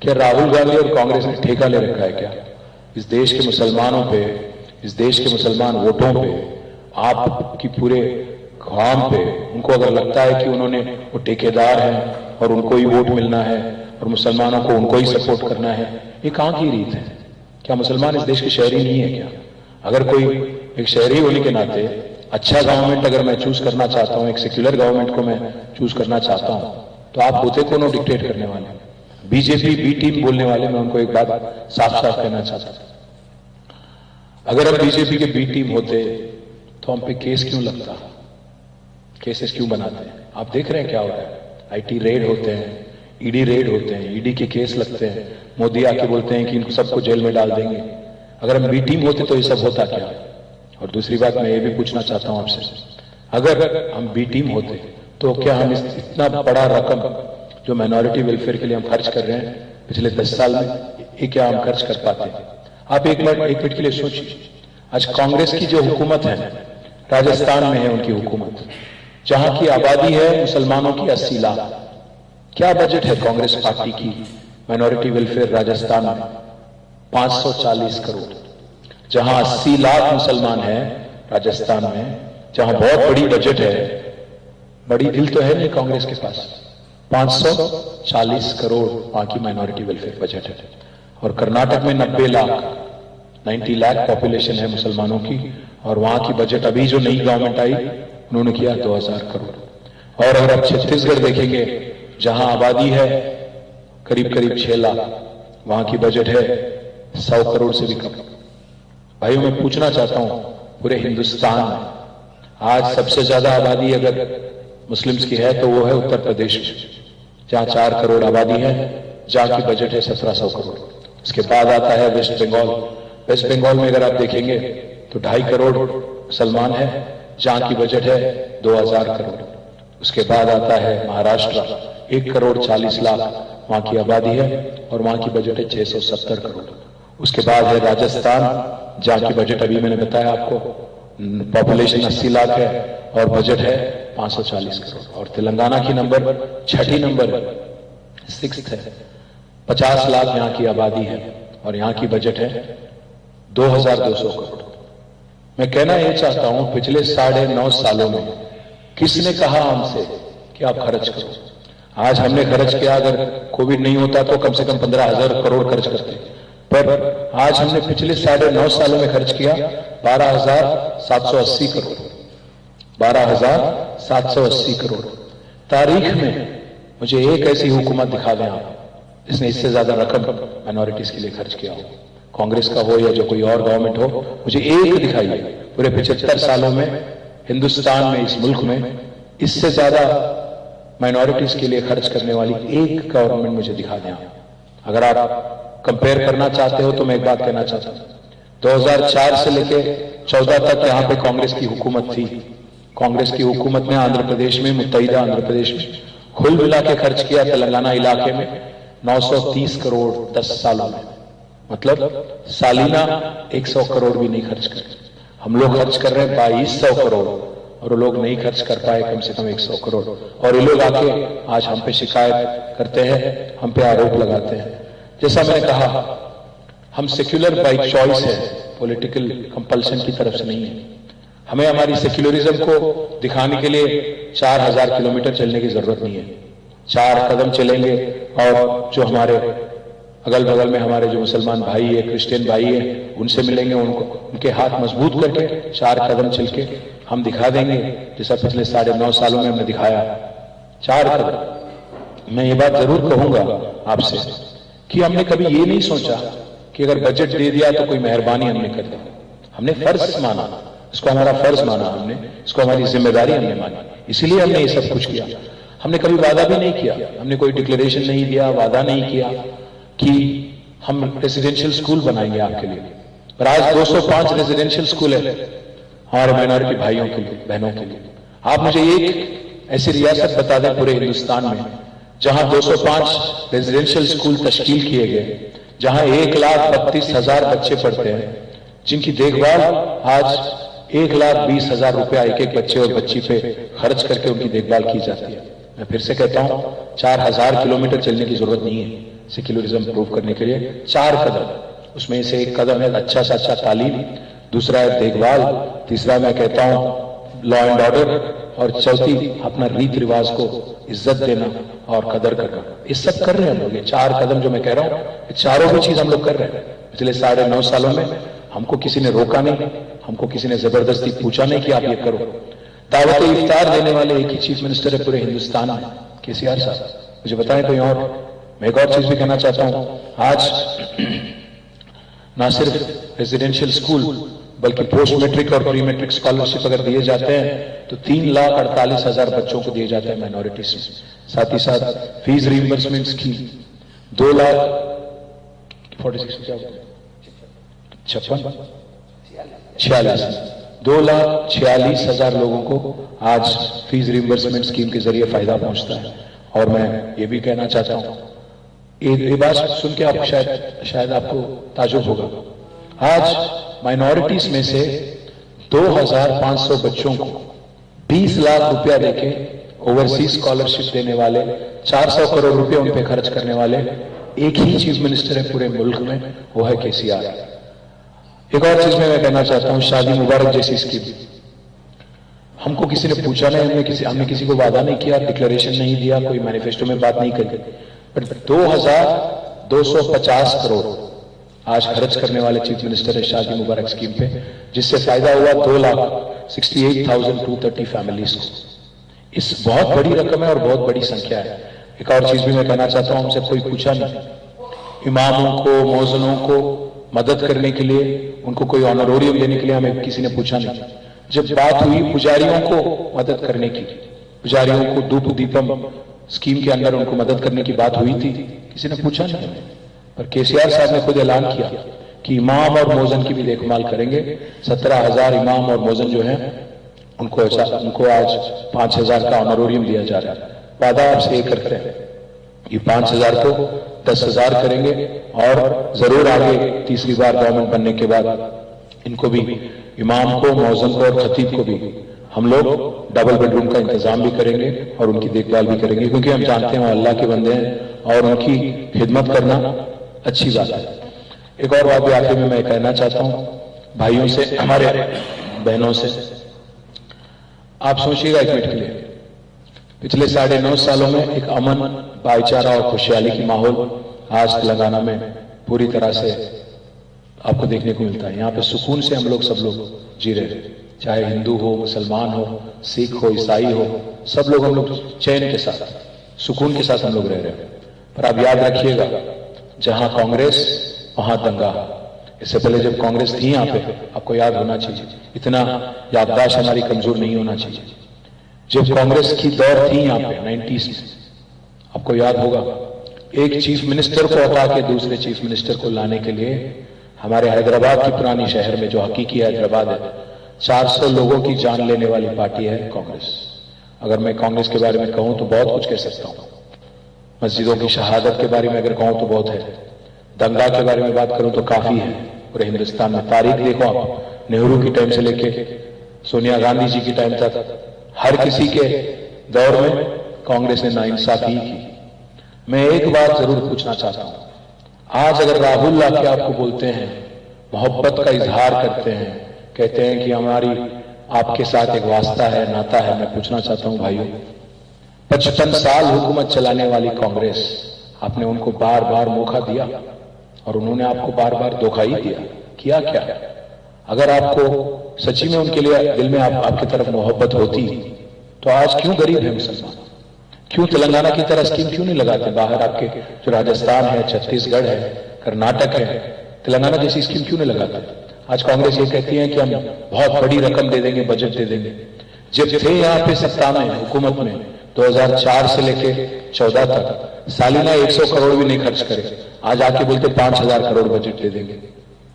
क्या राहुल गांधी और कांग्रेस ने ठेका ले रखा है क्या इस देश के मुसलमानों पे, इस देश के मुसलमान वोटों पे, आपकी पूरे काम पे? उनको अगर लगता है कि उन्होंने वो ठेकेदार हैं और उनको ही वोट मिलना है और मुसलमानों को उनको ही सपोर्ट करना है, ये कहां की रीत है? क्या मुसलमान इस देश के शहरी नहीं है क्या? अगर कोई एक शहरी होने के नाते अच्छा गवर्नमेंट अगर मैं चूज करना चाहता हूं, एक सेक्युलर गवर्नमेंट को मैं चूज करना चाहता हूं, तो आप होते कौन हो डिक्टेट करने वाले? बीजेपी बी टीम बोलने वाले, मैं उनको एक बात साफ साफ कहना चाहता था, अगर हम बीजेपी के बी टीम होते तो हम पे केस क्यों लगता, केसेस क्यों बनाते हैं? आप देख रहे हैं क्या हो रहा है, आईटी रेड होते हैं, ईडी रेड होते हैं, ईडी के केस लगते हैं, मोदी आके बोलते हैं कि इनको सबको जेल में डाल देंगे। अगर हम बी टीम होते तो ये सब होता क्या? और दूसरी बात मैं ये भी पूछना चाहता हूं आपसे, अगर हम बी टीम होते तो क्या हम इतना बड़ा रकम जो माइनॉरिटी वेलफेयर के लिए हम खर्च कर रहे हैं पिछले 10 साल में, ये क्या हम खर्च कर पाते? आप एक मिनट के लिए सोचिए, आज कांग्रेस की जो हुकूमत है, राजस्थान में है उनकी हुकूमत, जहां की आबादी है मुसलमानों की 80 लाख, क्या बजट है कांग्रेस पार्टी की माइनॉरिटी वेलफेयर राजस्थान में? 540 करोड़। जहां 80 लाख मुसलमान हैं राजस्थान में, जहां बहुत बड़ी बजट है, बड़ी दिल तो है नहीं कांग्रेस के पास, 540 करोड़ वहां की माइनॉरिटी वेलफेयर बजट है। और कर्नाटक में 90 लाख पॉपुलेशन है मुसलमानों की, और वहां की बजट अभी जो नई गवर्नमेंट आई उन्होंने किया 2000 करोड़। और अगर आप छत्तीसगढ़ देखेंगे जहां आबादी है करीब 6 लाख, वहां की बजट है 100 करोड़ से भी कम। भाइयों मैं पूछना चाहता हूं, पूरे हिंदुस्तान में आज सबसे ज्यादा आबादी अगर मुस्लिम्स की है तो वो है उत्तर प्रदेश में, जहां 4 करोड़ आबादी है, जहां की बजट है 1700 करोड़। इसके बाद आता है वेस्ट बंगाल। वेस्ट बंगाल में अगर आप देखेंगे तो 2.5 करोड़ मुसलमान है, जहां की बजट है 2000 करोड़। उसके बाद आता है महाराष्ट्र, 1 करोड़ 40 लाख वहां की आबादी है और वहां की बजट है 670 करोड़। उसके बाद है राजस्थान, जहां की बजट अभी मैंने बताया आपको, पॉपुलेशन 80 लाख है और बजट है 540 करोड़। और तेलंगाना की नंबर 6 नंबर 6 है, 50 लाख यहां की आबादी है और यहां की बजट है 2200 करोड़। मैं कहना यह चाहता हूं, पिछले 9.5 सालों में किसने कहा हमसे कि आप खर्च करो? आज हमने खर्च किया, अगर कोविड नहीं होता तो कम से कम 15,000 करोड़ खर्च करते, पर आज हमने पिछले 9.5 सालों में खर्च किया 12,780 करोड़। 12,780 करोड़। तारीख में मुझे एक ऐसी हुकूमत दिखा दें आप जिसने इससे ज्यादा रकम माइनॉरिटीज के लिए खर्च किया हो, कांग्रेस का हो या जो कोई और गवर्नमेंट हो, मुझे एक दिखाइए पूरे 75 सालों में हिंदुस्तान में, इस मुल्क में इससे ज्यादा माइनॉरिटीज के लिए खर्च करने वाली एक गवर्नमेंट मुझे दिखा दें। अगर आप कंपेयर करना चाहते हो तो मैं एक बात कहना चाहता हूं, 2004 से लेकर 14 तक यहां पे कांग्रेस की हुकूमत थी। कांग्रेस की हुकूमत ने आंध्र प्रदेश में, मुत्तहिदा आंध्र प्रदेश में कुल मिला के खर्च किया तेलंगाना इलाके में 930 करोड़ 10 सालों में, मतलब सालीना 100 करोड़ भी नहीं खर्च कर। हम लोग खर्च कर रहे हैं 2200 करोड़ और वो लोग नहीं खर्च कर पाए कम से कम 100 करोड़। और ये लोग आके आज हम पे शिकायत करते हैं, हम पे आरोप लगाते हैं। जैसा मैंने कहा, हम सेक्युलर बाय चॉइस है, पॉलिटिकल कंपल्शन की तरफ से नहीं है। हमें हमारी सेक्युलरिज्म को दिखाने के लिए 4000 किलोमीटर चलने की जरूरत नहीं है। 4 कदम चलेंगे और जो हमारे अगल बगल में हमारे जो मुसलमान भाई है, क्रिश्चियन भाई है, उनसे मिलेंगे, उनके हाथ मजबूत करके 4 कदम चल के हम दिखा देंगे, जैसा पिछले 9.5 सालों में हमने दिखाया 4 कदम। मैं ये बात जरूर कहूंगा आपसे कि हमने कभी ये नहीं सोचा कि अगर बजट दे दिया तो कोई मेहरबानी हमने कर दी। हमने फर्ज माना, इसको हमारा फर्ज माना, हमने इसको हमारी जिम्मेदारी हमने मानी, इसीलिए हमने ये सब कुछ किया। हमने कभी वादा भी नहीं किया, हमने कोई डिक्लेरेशन नहीं दिया, वादा नहीं किया कि हम रेजिडेंशियल स्कूल बनाएंगे आपके लिए। पर आज 205 रेजिडेंशियल स्कूल है हमारे माइनॉरिटी भाइयों के लिए, बहनों के लिए। आप मुझे एक ऐसी रियासत बता दें पूरे हिंदुस्तान में जहां 205 रेजिडेंशियल स्कूल तश्कील किए गए, जहां 1,32,000 बच्चे पढ़ते हैं, जिनकी देखभाल आज 1,20,000 रुपया एक एक बच्चे और बच्ची पे खर्च करके उनकी देखभाल की जाती है। मैं फिर से कहता हूं, 4,000 किलोमीटर चलने की जरूरत नहीं है सेक्युलरिज्म प्रूव करने के लिए। 4 कदम, उसमें से एक कदम है अच्छा से अच्छा तालीम, दूसरा है देखभाल, तीसरा मैं कहता हूं लॉ एंड ऑर्डर, और चौथी अपना रीति रिवाज को इज्जत देना और कदर करना। ये सब कर रहे हैं हम लोग। ये 4 कदम जो मैं कह रहा हूं, ये चारों भी चीज हम लोग कर रहे हैं। पिछले 9.5 सालों में हमको किसी ने रोका नहीं, हमको किसी ने जबरदस्ती पूछा नहीं कि आप ये करो। दावत इफ्तार देने वाले एक ही चीफ मिनिस्टर है पूरे हिंदुस्तान में, केसीआर साहब। मुझे बताएं कोई और। मैं एक और चीज भी कहना चाहता हूं, आज ना सिर्फ रेजिडेंशियल स्कूल बल्कि पोस्ट मैट्रिक और प्री मैट्रिक स्कॉलरशिप अगर दिए जाते हैं तो 3,48,000 बच्चों को दिए जाते हैं माइनॉरिटीज में। साथ ही साथ फीस रीइंबर्समेंट स्कीम 2,46,000 लोगों को आज फीस रीइंबर्समेंट स्कीम के जरिए फायदा पहुंचता है। और मैं ये भी कहना चाहता हूं, ये बात सुन के आप शायद आपको ताजुब होगा, आज माइनॉरिटीज में से 2,500 बच्चों को 20 लाख रुपया देके ओवरसीज स्कॉलरशिप देने वाले, 400 करोड़ रुपए उन पे खर्च करने वाले एक ही चीफ मिनिस्टर है पूरे मुल्क में, वो है केसीआर। एक और चीज में मैं कहना चाहता हूं, शादी मुबारक जैसी स्कीम हमको किसी ने पूछा नहीं, हमने किसी को वादा नहीं किया, डिक्लेरेशन नहीं दिया, कोई मैनिफेस्टो में बात नहीं करी, बट 2,250 करोड़ आज खर्च करने वाले चीफ मिनिस्टर है शादी मुबारक स्कीम पे, जिससे फायदा हुआ 2,68,230 फैमिलीज को। इस बहुत बड़ी रकम है और बहुत बड़ी संख्या है। एक और चीज भी मैं कहना चाहता हूं, हमसे कोई पूछा नहीं, इमामों को, मौजनों को मदद करने के लिए, उनको कोई ऑनरोरियम देने के लिए हमें किसी ने पूछा नहीं। जब बात हुई पुजारियों को मदद करने की, पुजारियों को धूप दीपम स्कीम के अंदर उनको मदद करने की बात हुई थी, किसी ने पूछा नहीं हमें। पर केसीआर साहब ने खुद ऐलान किया कि इमाम और मौजन की भी देखभाल करेंगे। 17,000 इमाम और मौजन जो हैं उनको आज 5,000 का ऑनरोरियम दिया जा रहा है। वादा आपसे ये करते हैं, ये 5,000 को 10,000 करेंगे और जरूर आगे तीसरी बार गवर्नमेंट बनने के बाद इनको भी, इमाम को, मौजन को और खतीब को भी हम लोग डबल बेडरूम का इंतजाम भी करेंगे और उनकी देखभाल भी करेंगे, क्योंकि हम जानते हैं वो अल्लाह के बंदे हैं और उनकी खिदमत करना अच्छी बात है। एक और बात भी आखिर में मैं कहना चाहता हूं भाइयों से, हमारे बहनों से, आप सोचिएगा एक मिनट के लिए, पिछले 9.5 सालों में एक अमन, भाईचारा और खुशहाली की माहौल आज तेलंगाना में पूरी तरह से आपको देखने को मिलता है। यहाँ पे सुकून से हम लोग सब लोग जी रहे हैं, चाहे हिंदू हो, मुसलमान हो, सिख हो, ईसाई हो, सब लोग हम लोग चैन के साथ, सुकून के साथ हम लोग रह रहे हैं। पर आप याद रखिएगा, जहां कांग्रेस वहां दंगा। इससे पहले जब कांग्रेस थी यहाँ पे, आपको याद होना चाहिए, इतना याददाश्त हमारी कमजोर नहीं होना चाहिए। जब कांग्रेस की दौर थी यहाँ पे 90s में, आपको याद होगा, एक चीफ मिनिस्टर को हटा के दूसरे चीफ मिनिस्टर को लाने के लिए हमारे हैदराबाद की पुरानी शहर में, जो हकीकी हैदराबाद है, 400 लोगों की जान लेने वाली पार्टी है कांग्रेस। अगर मैं कांग्रेस के बारे में कहूं तो बहुत कुछ कह सकता हूं। मस्जिदों की शहादत के बारे में अगर कहूं तो बहुत है, दंगा के बारे में बात करूं तो काफी है। पूरे हिंदुस्तान में तारीख देखो आप, नेहरू की टाइम से लेके सोनिया गांधी जी की टाइम तक, हर किसी के दौर में कांग्रेस ने नाइंसाफी की। मैं एक बात जरूर पूछना चाहता हूं, आज अगर राहुल आके आपको बोलते हैं, मोहब्बत का इजहार करते हैं, कहते हैं कि हमारी आपके साथ एक वास्ता है, नाता है, मैं पूछना चाहता हूं भाइयों, 55 साल हुकूमत चलाने वाली कांग्रेस, आपने उनको बार बार मौका दिया और उन्होंने आपको बार बार धोखा ही दिया। किया क्या? अगर आपको सच्ची में उनके लिए दिल में आपकी तरफ मोहब्बत होती तो आज क्यों गरीब है मुसलमान? क्यों तेलंगाना की तरह स्कीम क्यों नहीं लगाते? बाहर आपके जो राजस्थान है, छत्तीसगढ़ है, कर्नाटक है, तेलंगाना जैसी स्कीम क्यों नहीं लगाते? आज कांग्रेस ये कहती है कि हम बहुत बड़ी रकम दे देंगे, बजट दे देंगे। जब थे यहाँ पे सत्ता में, हुकूमत में, 2004 से लेके 14 तक सालिना 100 करोड़ भी नहीं खर्च करे, आज आके बोलते 5,000 करोड़ बजट दे देंगे।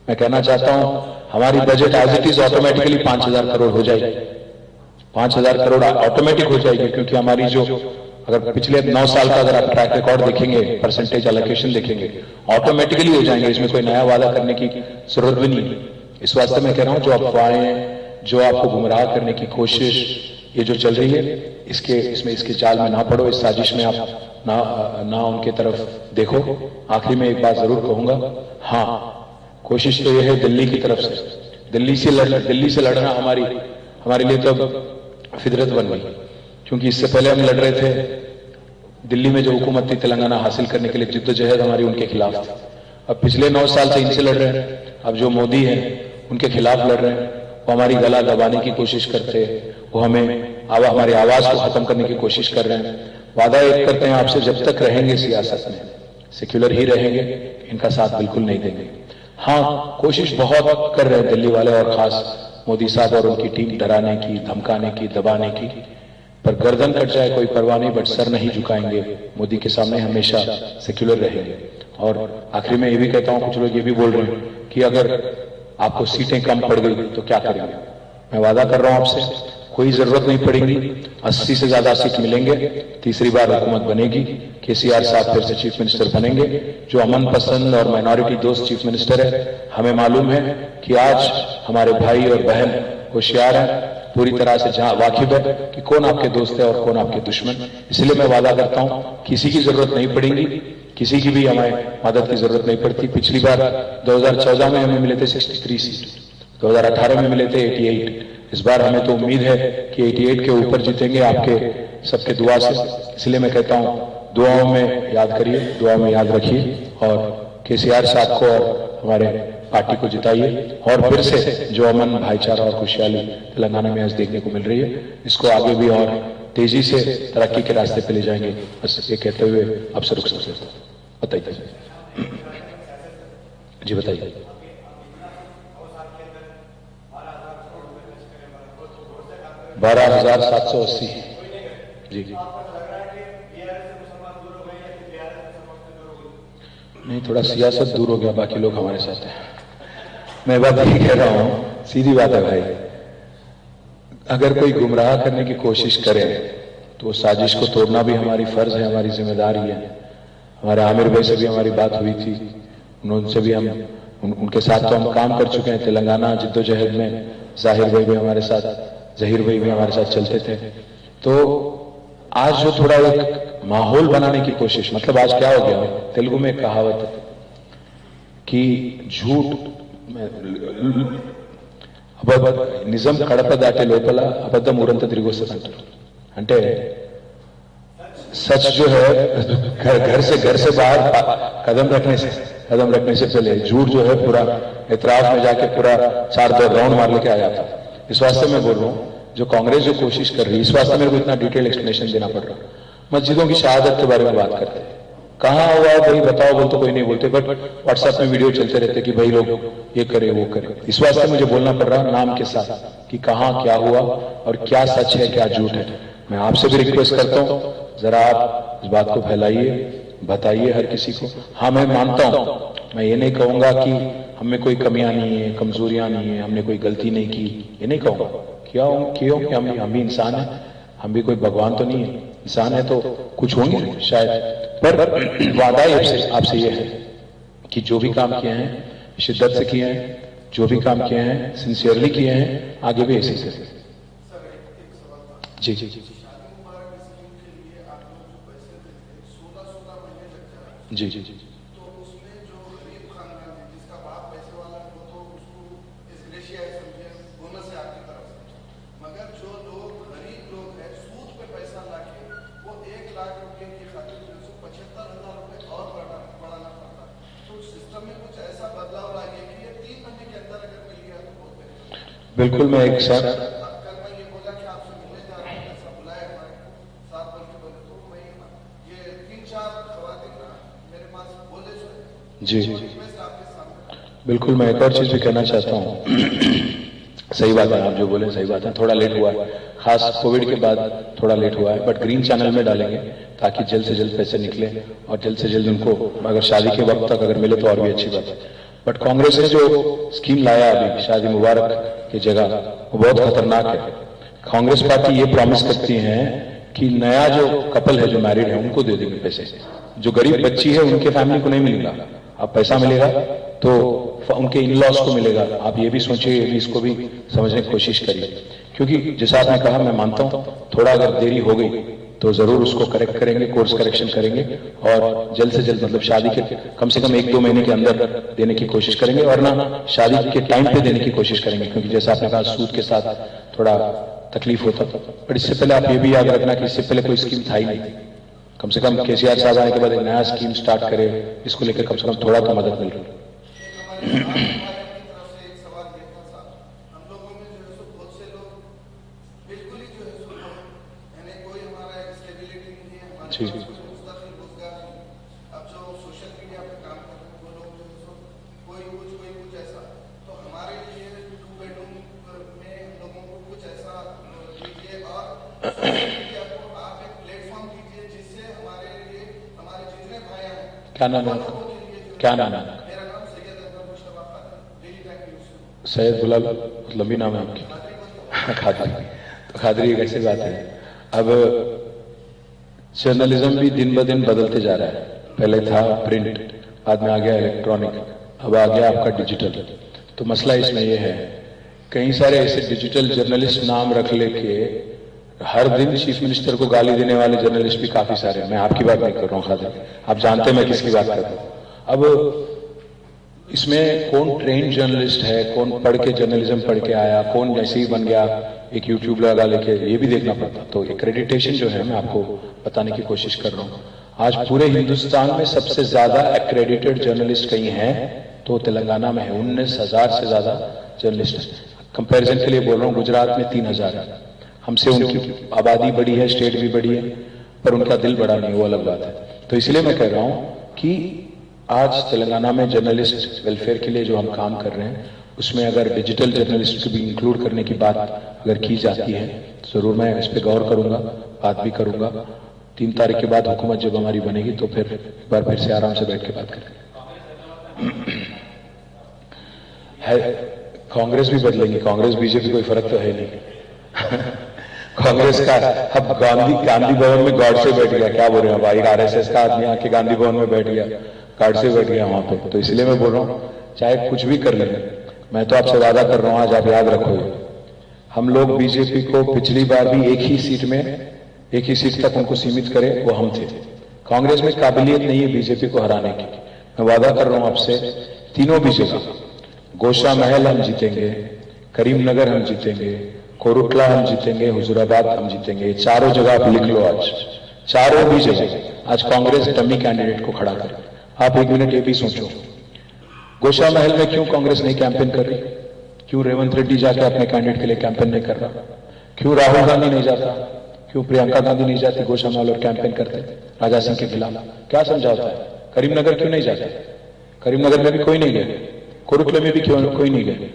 मैं कहना चाहता हूं हमारी budget as it is automatically 5,000 crore हो जाएगी, 5,000 करोड़ ऑटोमेटिक हो जाएगी, क्योंकि हमारी जो अगर पिछले 9 साल का अगर आप ट्रैक रिकॉर्ड देखेंगे, परसेंटेज एलोकेशन देखेंगे, ऑटोमेटिकली हो जाएंगे। इसमें कोई नया वादा करने की जरूरत भी नहीं। इस वास्ते मैं कह रहा हूं, जो अफवाहें, जो आपको गुमराह करने की कोशिश ये जो चल रही है, इसके जाल में ना पड़ो, इस साजिश में आप ना उनके तरफ देखो। आखिरी में एक बात जरूर कहूंगा, हाँ, कोशिश तो यह है दिल्ली की तरफ से, दिल्ली से लड़ना हमारे लिए तो फितरत बन गई, क्योंकि इससे पहले हम लड़ रहे थे दिल्ली में जो हुकूमत थी तेलंगाना हासिल करने के लिए, जिद्दोजहद हमारी उनके खिलाफ थी। अब पिछले 9 साल से इनसे लड़ रहे हैं, अब जो मोदी है उनके खिलाफ लड़ रहे हैं, वो हमारी गला दबाने की कोशिश करते हैं, वो हमारी आवाज को खत्म करने की कोशिश कर रहे हैं। वादा एक करते हैं आपसे, जब तक रहेंगे सियासत में सेक्युलर ही रहेंगे, इनका साथ बिल्कुल नहीं देंगे। हाँ, कोशिश बहुत कर रहे हैं दिल्ली वाले और खास मोदी साहब और उनकी टीम, डराने की, धमकाने की, दबाने की, पर गर्दन कट जाए कोई परवाह नहीं, बट सर नहीं झुकाएंगे। मोदी के सामने हमेशा सेक्युलर रहेंगे। और आखिरी में ये भी कहता हूं, कुछ लोग ये भी बोल रहे हैं कि अगर आपको सीटें कम पड़ गई तो क्या करेंगे। मैं वादा कर रहा हूं आपसे, कोई जरूरत नहीं पड़ेगी, 80 से ज्यादा सीट मिलेंगे, तीसरी बार हुकूमत बनेगी, केसीआर साहब फिर से चीफ मिनिस्टर बनेंगे, जो अमन पसंद और माइनॉरिटी दोस्त चीफ मिनिस्टर है। हमें मालूम है कि आज हमारे भाई और बहन होशियार हैं, पूरी तरह से जहां वाकिफ है कि कौन आपके दोस्त है और कौन आपके दुश्मन। इसलिए मैं वादा करता हूं, किसी की जरूरत नहीं पड़ेगी, किसी की भी हमें मदद की जरूरत नहीं पड़ती। पिछली बार 2014 में हमें मिले थे 63 सीट, 2018 में मिले थे 88। इस बार हमें तो उम्मीद है कि 88 के ऊपर जीतेंगे आपके सबके दुआ से। इसलिए मैं कहता हूं, दुआओं में याद करिए, दुआओं में याद रखिए और केसीआर साहब को और हमारे पार्टी को जिताइए। और फिर से जो अमन, भाईचारा और खुशहाली तेलंगाना में आज देखने को मिल रही है, इसको आगे भी और तेजी से तरक्की के रास्ते पे ले जाएंगे। बस ये कहते हुए अब से रुक सकते हैं। बताइए जी, बताइए। $12,780 जी। नहीं, थोड़ा सियासत दूर हो गया, बाकी लोग हमारे साथ हैं। मैं बात यही कह रहा हूं, सीधी बात है भाई, अगर कोई गुमराह करने की कोशिश करे तो साजिश को तोड़ना भी हमारी फर्ज है, हमारी जिम्मेदारी है। हमारे आमिर भाई से भी हमारी बात हुई थी, उनसे भी उनके साथ तो हम काम कर चुके हैं तेलंगाना जिद्दोजहद में। जाहिर भाई भी हमारे साथ, जहीर भाई भी हमारे साथ चलते थे। तो आज जो थोड़ा एक माहौल बनाने की कोशिश, मतलब आज क्या हो गया, तेलुगु में एक कहावत है कि झूठ నిజం కడప దాటే లోపల అబద్ధం ఊరంతా తిరిగి వస్తుంది అంటారు. అంటే सच जो है घर से बाहर कदम रखने से पहले झूठ जो है पूरा इतराफ में जाके पूरा 4 राउंड मार लेके आ जाता। इस वास्ते मैं बोल रहा हूँ, जो कांग्रेस जो कोशिश कर रही है, इस वास्ते मेरे को इतना डिटेल एक्सप्लेनेशन देना पड़ रहा है। मस्जिदों की शहादत के बारे में बात करते हैं, कहाँ हुआ भाई बताओ, बोल तो कोई नहीं बोलते, बट व्हाट्सएप में वीडियो चलते रहते कि भाई लोग ये करे वो करे। इस वास्ते मुझे बोलना पड़ रहा नाम के साथ कि कहाँ क्या हुआ और क्या सच है क्या झूठ है। मैं आपसे भी रिक्वेस्ट करता हूँ, जरा आप इस बात को फैलाइए, बताइए हर किसी को। हाँ, मैं मानता हूँ, मैं ये नहीं कहूंगा कि हम में कोई कमियां नहीं है, कमजोरियां नहीं है, हमने कोई गलती नहीं की, ये नहीं कहूंगा। क्यों कि हम भी इंसान हैं, हम भी कोई भगवान तो नहीं है, इंसान है तो कुछ होंगे शायद। पर वादा आपसे ये है कि जो भी काम किए हैं शिद्दत से किए हैं, जो भी काम किए हैं सिंसियरली किए हैं, आगे भी ऐसे ही करें। जी जी जी जी जी जी तो उसमें जो गरीब खानदान है जिसका बाप पैसे वाला है, वो तो उसको एसग्रेशिया समझे बोनस है आपकी तरफ से, मगर जो लोग गरीब लोग हैं सूद पे पैसा लाके वो 1 लाख रुपए की खातिर 75,000 रुपए और बढ़ाना पड़ता है। तो सिस्टम में कुछ ऐसा बदलाव लाइए कि ये 3 महीने के अंदर अगर मिल गया तो बहुत बेहतर। बिल्कुल, मैं एक साथ कल मैं ये बोला कि आपसे मिलने जा रहा हूँ, ऐसा बुलाया हमारे साथ बन के बोले, तो मैं ये 3-4 खवातीन मेरे पास बोले जी बिल्कुल। मैं एक और चीज भी कहना चाहता हूँ, सही बात है, आप जो बोले सही बात है, थोड़ा लेट हुआ है, खास कोविड के बाद थोड़ा लेट हुआ है, बट ग्रीन चैनल में डालेंगे ताकि जल्द से जल्द पैसे निकले और जल्द से जल्द उनको अगर शादी के वक्त तक अगर मिले तो और भी अच्छी बात है। बट कांग्रेस ने जो स्कीम लाया अभी शादी मुबारक की जगह, वो बहुत खतरनाक है। कांग्रेस पार्टी ये प्रॉमिस करती है कि नया जो कपल है जो मैरिड है उनको दे देंगे पैसे, जो गरीब बच्ची है उनके फैमिली को नहीं मिलेगा। अब पैसा मिलेगा तो उनके इन लॉस को मिलेगा। आप ये भी सोचिए, ये भी इसको भी समझने की कोशिश करिए, क्योंकि जैसा आपने कहा मैं मानता हूं थोड़ा अगर देरी हो गई तो जरूर उसको करेक्ट करेंगे, कोर्स करेक्शन करेंगे और जल्द से जल्द मतलब शादी के कम से कम 1-2 महीने के अंदर देने की कोशिश करेंगे, और ना शादी के टाइम पे देने की कोशिश करेंगे, क्योंकि जैसा आपने कहा सूद के साथ थोड़ा तकलीफ होता। पर इससे पहले आप ये भी याद रखना कि इससे पहले कोई स्कीम था ही नहीं। कम से कम केसीआर साहब आने के बाद एक नया स्कीम स्टार्ट करे, इसको लेकर कम से कम थोड़ा तो मदद मिल रही। जी अब जो सोशल मीडिया पे काम कर रहे हैं वो लोग जो है कोई कुछ ऐसा, तो हमारे लिए 2 बेडरूम में हम लोगों को कुछ ऐसा दीजिए और सोशल मीडिया को आप एक प्लेटफॉर्म दीजिए जिससे हमारे लिए हमारे जितने भाई हैं। क्या नाम है? क्या नाम है? मेरा नाम Syed Akbar Mushtafa Khadri, Daily Time News. Syed बुलाल, लंबी नाम है आपकी? खादरी। तो खादरी एक ऐसी बात है, अब जर्नलिज्म भी दिन ब दिन बदलते जा रहा है। पहले था प्रिंट, बाद में आ गया इलेक्ट्रॉनिक, अब आ गया आपका डिजिटल। तो मसला इसमें यह है, कई सारे ऐसे डिजिटल जर्नलिस्ट नाम रख लेके हर दिन चीफ मिनिस्टर को गाली देने वाले जर्नलिस्ट भी काफी सारे हैं। मैं आपकी बात नहीं कर रहा हूँ खादर, आप जानते हैं मैं किसकी बात कर रहा हूँ। अब इसमें कौन ट्रेंड जर्नलिस्ट है, कौन पढ़ के जर्नलिज्म पढ़ के आया, कौन जैसे ही बन गया एक यूट्यूब लगा लेके, ये भी देखना पड़ता। तो एक्रेडिटेशन जो है मैं आपको बताने की कोशिश कर रहा हूँ। आज पूरे हिंदुस्तान में सबसे ज्यादा एक्रेडिटेड जर्नलिस्ट कहीं हैं तो तेलंगाना में है, 19,000 से ज्यादा जर्नलिस्ट। कंपैरिजन के लिए बोल रहा हूँ, गुजरात में 3,000 है। हमसे उनकी आबादी बड़ी है, स्टेट भी बड़ी है, पर उनका दिल बड़ा नहीं, वो अलग बात है। तो इसलिए मैं कह रहा हूँ कि आज तेलंगाना में जर्नलिस्ट वेलफेयर के लिए जो हम काम कर रहे हैं उसमें अगर डिजिटल जर्नलिस्ट को भी इंक्लूड करने की बात अगर की जाती है तो जरूर मैं इस पर गौर करूंगा, बात भी करूंगा। 3 तारीख के बाद हुकूमत जब हमारी बनेगी तो फिर एक बार फिर से आराम से बैठ के बात करेंगे। है कांग्रेस भी बदलेंगी, कांग्रेस बीजेपी कोई फर्क तो है नहीं। कांग्रेस का अब गांधी भवन में गार्ड से बैठ गया, क्या बोल रहे हैं भाई, आरएसएस का आदमी आके गांधी भवन में बैठ गया, गार्ड से बैठ गया वहां पे। तो इसलिए मैं बोल रहा हूँ चाहे कुछ भी कर ले, मैं तो आपसे वादा कर रहा हूं, आज आप याद रखो, हम लोग बीजेपी को पिछली बार भी एक ही सीट तक उनको सीमित करे, वो हम थे। कांग्रेस में काबिलियत नहीं है बीजेपी को हराने की। मैं वादा कर रहा हूं आपसे, तीनों बीजेपी, गोशा महल हम जीतेंगे, करीमनगर हम जीतेंगे, कोरुटला हम जीतेंगे, हुजूराबाद हम जीतेंगे। चारों जगह आप लिख लो, आज चारों भी जगह आज कांग्रेस डमी कैंडिडेट को खड़ा करे। आप 1 मिनट ये भी सोचो, गोशा महल में क्यों कांग्रेस नहीं कैंपेन कर रही? क्यों रेवंत रेड्डी जाके अपने कैंडिडेट के लिए कैंपेन नहीं कर रहा? क्यों राहुल गांधी नहीं जाता? क्यों प्रियंका गांधी नहीं जाती गोशा महल और कैंपेन करते राजा सिंह के खिलाफ? क्या समझाता है? करीमनगर क्यों नहीं जाते? करीमनगर में भी कोई नहीं गए, कोरुटला में भी क्यों कोई नहीं गए?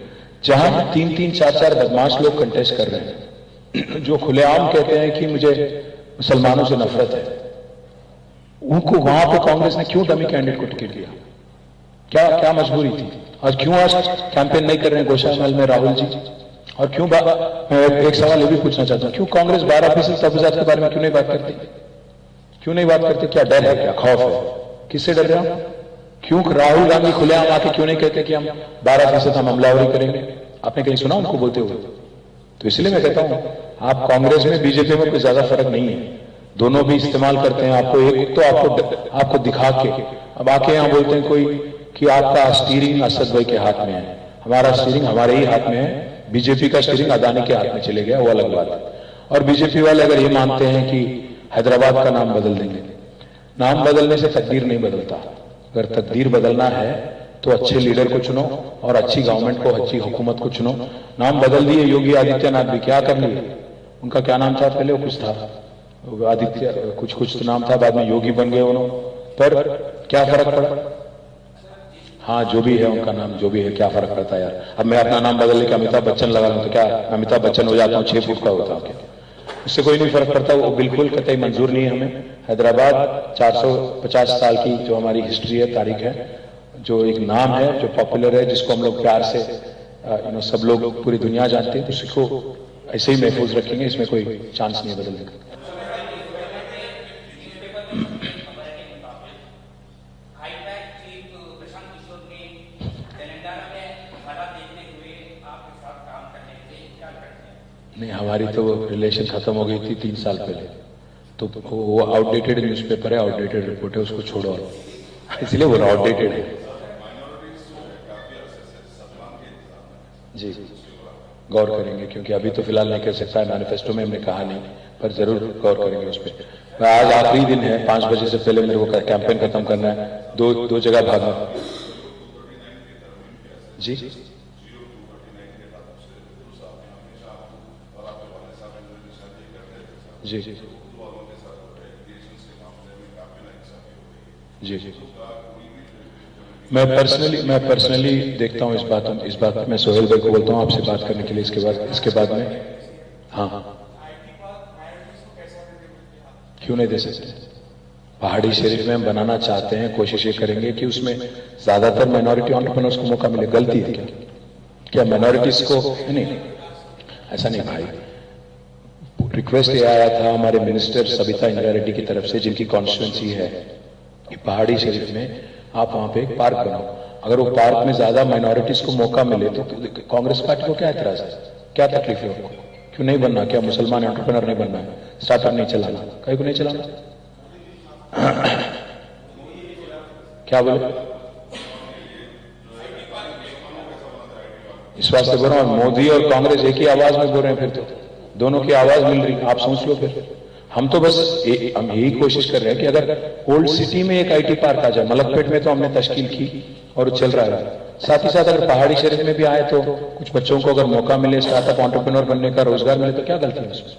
जहां 3-3, 4-4 बदमाश लोग कंटेस्ट कर रहे हैं, जो खुलेआम कहते हैं कि मुझे मुसलमानों से नफरत है, उनको वहां पर कांग्रेस ने क्यों डमी कैंडिडेट को टिकट दिया? क्या मजबूरी थी? आज क्यों आज कैंपेन नहीं कर रहे हैं गोशा महल में राहुल जी? और क्यों मैं एक सवाल ये भी पूछना चाहता हूं, क्यों कांग्रेस 12% तहफात के बारे में क्यों नहीं बात करती? क्यों नहीं बात करते? क्या डर है, क्या खौफ है? किससे डर रहे हो? क्यों राहुल गांधी खुलेआम आके क्यों नहीं कहते कि हम 12% हम हमलावरी करेंगे? आपने कहीं सुना उनको बोलते हुए? तो इसलिए मैं कहता हूं, आप कांग्रेस में बीजेपी में कोई ज्यादा फर्क नहीं है, दोनों भी इस्तेमाल करते हैं आपको। एक तो आपको दिखा के, अब आके यहां बोलते हैं कोई कि आपका स्टीयरिंग असद भाई के हाथ में है, हमारा स्टीयरिंग हमारे ही हाथ में है, बीजेपी का स्टीयरिंग अदानी के हाथ में चले गया, वो अलग बात है। और बीजेपी वाले अगर ये मानते हैं कि हैदराबाद का नाम बदल देंगे, नाम बदलने से तकदीर नहीं बदलता। अगर तकदीर बदलना है तो अच्छे लीडर को चुनो और अच्छी गवर्नमेंट को, अच्छी हुकूमत को चुनो। नाम बदल दिए योगी आदित्यनाथ भी, क्या कर लिए? उनका क्या नाम था पहले? वो कुछ था आदित्य, कुछ तो नाम था, बाद में योगी बन गए उन्होंने, पर क्या फर्क पड़ा? हाँ, जो भी है उनका नाम, जो भी है, क्या फर्क पड़ता है यार? अब मैं अपना नाम बदल लेके अमिताभ बच्चन लगा लूं तो क्या अमिताभ बच्चन हो जाता हूँ? 6 फुट का होता हूँ क्या? उससे कोई नहीं फर्क पड़ता। वो बिल्कुल कतई मंजूर नहीं है हमें। हैदराबाद 450 साल की जो हमारी हिस्ट्री है, तारीख है, जो एक नाम है, जो पॉपुलर है, जिसको हम लोग प्यार से सब लोग पूरी दुनिया जानते हैं, उसको ऐसे ही महफूज रखेंगे, इसमें कोई चांस नहीं है बदलने का। नहीं, हमारी तो रिलेशन खत्म हो गई थी 3 साल पहले, तो वो आउटडेटेड न्यूज़पेपर है, आउटडेटेड रिपोर्ट है, उसको छोड़ो, इसलिए वो आउटडेटेड है। जी, गौर करेंगे, क्योंकि अभी तो फिलहाल नहीं कर सकता है, मैनिफेस्टो में हमने कहा नहीं, पर जरूर गौर करेंगे उस पर। आज आखिरी दिन है, 5 बजे से पहले मेरे को कैंपेन खत्म करना है, दो जगह भागना। जी, जी जी जी, मैं पर्सनली देखता हूँ इस बात मैं सोहेल भाई को बोलता हूँ आपसे बात करने के लिए इसके बाद में। हाँ, क्यों नहीं दे सकते? पहाड़ी शरीफ में हम बनाना चाहते हैं, कोशिश ये करेंगे कि उसमें ज्यादातर माइनॉरिटी एंटरप्रेन्योर्स को मौका मिले। गलती है क्या माइनॉरिटीज को? नहीं, ऐसा नहीं भाई। रिक्वेस्ट ये आया था हमारे मिनिस्टर सबिता इंदिरा रेड्डी की तरफ से, जिनकी कॉन्स्टिट्यूंसी है कि पहाड़ी शरीफ में आप वहां पे एक पार्क बनाओ। अगर वो पार्क में ज्यादा माइनॉरिटीज को मौका मिले तो कांग्रेस पार्टी को क्या एतराज है, क्या तकलीफ है उनको? क्यों नहीं बनना? क्या मुसलमान एंटरप्रेन्योर नहीं बनना है? स्टार्टअप नहीं चलाना? कहीं को नहीं चलाना? क्या बोले? इस वास्ते बोल रहा हूं, मोदी और कांग्रेस एक ही आवाज में बोल रहे हैं, फिर तो दोनों की आवाज मिल रही। आप सोच लो फिर। हम तो बस हम यही कोशिश कर रहे हैं कि अगर ओल्ड सिटी में एक आईटी पार्क आ जाए, मलकपेट में तो हमने तश्कील की और चल रहा है, साथ ही साथ अगर पहाड़ी शरीफ में भी आए तो कुछ बच्चों को अगर मौका मिले स्टार्टअप एंटरप्रेन्योर बनने का, रोजगार मिले, तो क्या गलती है उसमें?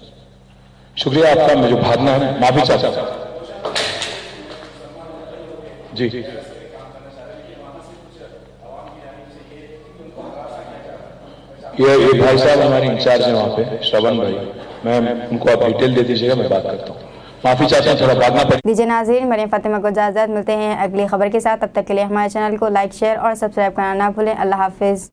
शुक्रिया आपका, मुझे भागना है, माफी चाहता हूं। जी, ये भाई साहब हमारे इंचार्ज हैं वहां पे, श्रवण भाई, मैं उनको आप डिटेल दे दीजिएगा, मैं बात करता हूँ। माफी चाहता हूँ, थोड़ा भागना पड़ेगा। दीजिए नाज़रीन, मरियम फातिमा को इजाज़त। मिलते हैं अगली खबर के साथ, तब तक के लिए हमारे चैनल को लाइक, शेयर और सब्सक्राइब करना ना भूलें। अल्लाह हाफिज़।